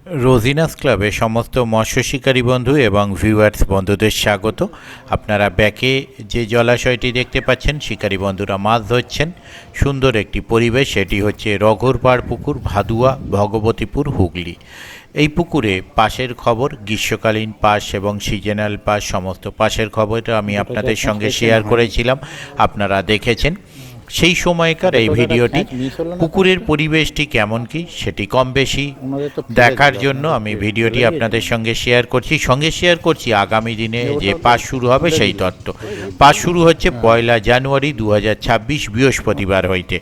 রোজিনাস ক্লাবে সমস্ত মৎস্য শিকারী বন্ধু এবং ভিউয়ার্স বন্ধুদের স্বাগত। আপনারা ব্যাকে যে জলাশয়টি দেখতে পাচ্ছেন, শিকারী বন্ধুরা মাছ ধরছেন। সুন্দর একটি পরিবেশ। এটি হচ্ছে রঘুরপাড় পুকুর, ভাদুয়া, ভগবতীপুর, হুগলি। এই পুকুরে পাশের খবর, গ্রীষ্মকালীন পাস এবং সিজনাল পাস, সমস্ত পাশের খবরটা আমি আপনাদের সঙ্গে শেয়ার করেছিলাম, আপনারা দেখেছেন। সেই সময়কার এই ভিডিওটি পুকুরের পরিবেশটি কেমন কি সেটি কম বেশি দেখার জন্য আমি ভিডিওটি আপনাদের সঙ্গে শেয়ার করছি আগামী দিনে যে পাস শুরু হবে সেই তত্ত্ব। পাস শুরু হচ্ছে 1 জানুয়ারি 2026 বৃহস্পতিবার হইতে।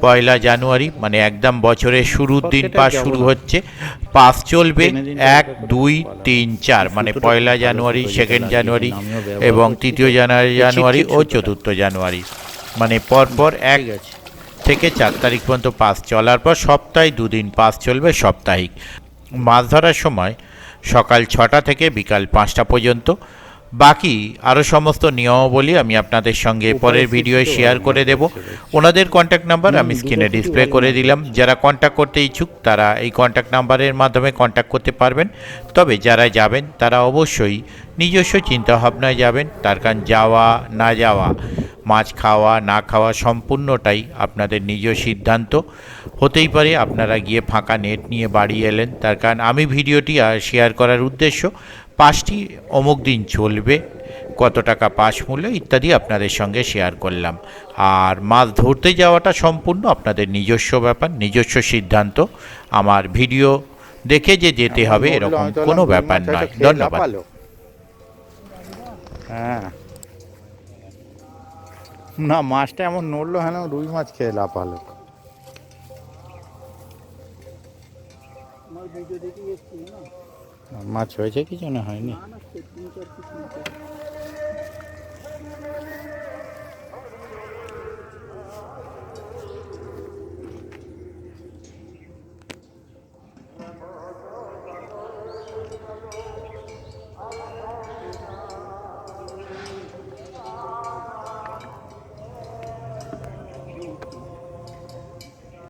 1 জানুয়ারি মানে একদম বছরের শুরুর দিন পাস শুরু হচ্ছে। পাস চলবে 1, 2, 3, 4 মানে 1 জানুয়ারি, 2 জানুয়ারি এবং 3 জানুয়ারি ও 4 জানুয়ারি, মানে পরপর 1 থেকে 4 তারিখ পর্যন্ত পাস চলার পর সপ্তাহে 2 দিন পাস চলবে সাপ্তাহিক। মাছ ধরার সময় সকাল 6টা থেকে বিকাল 5টা পর্যন্ত। বাকি আরও সমস্ত নিয়মাবলী আমি আপনাদের সঙ্গে পরের ভিডিওয়ে শেয়ার করে দেব। ওনাদের কন্ট্যাক্ট নাম্বার আমি স্ক্রিনে ডিসপ্লে করে দিলাম। যারা কন্ট্যাক্ট করতে ইচ্ছুক তারা এই কন্ট্যাক্ট নাম্বারের মাধ্যমে কন্ট্যাক্ট করতে পারবেন। তবে যারা যাবেন তারা অবশ্যই নিজস্ব চিন্তাভাবনায় যাবেন, তার কারণ যাওয়া না যাওয়া, মাছ খাওয়া না খাওয়া সম্পূর্ণটাই আপনাদের নিজ সিদ্ধান্ত। হতেই পারে আপনারা গিয়ে ফাঁকা নেট নিয়ে বাড়ি এলেন, তার কারণ আমি ভিডিওটি শেয়ার করার উদ্দেশ্য পাসটি অমুক দিন চলবে, কত টাকা পাস মূল্য ইত্যাদি আপনাদের সঙ্গে শেয়ার করলাম। আর মাছ ধরতে যাওয়াটা সম্পূর্ণ আপনাদের নিজস্ব ব্যাপার, নিজস্ব সিদ্ধান্ত। আমার ভিডিও দেখে যে যেতে হবে এরকম কোনো ব্যাপার নয়। ধন্যবাদ। হ্যাঁ, না মাছটা এমন নড়লো, হ্যাঁ রুই মাছ খেয়ে লাফালো। মাছ হয়েছে কিছু না হয়নি।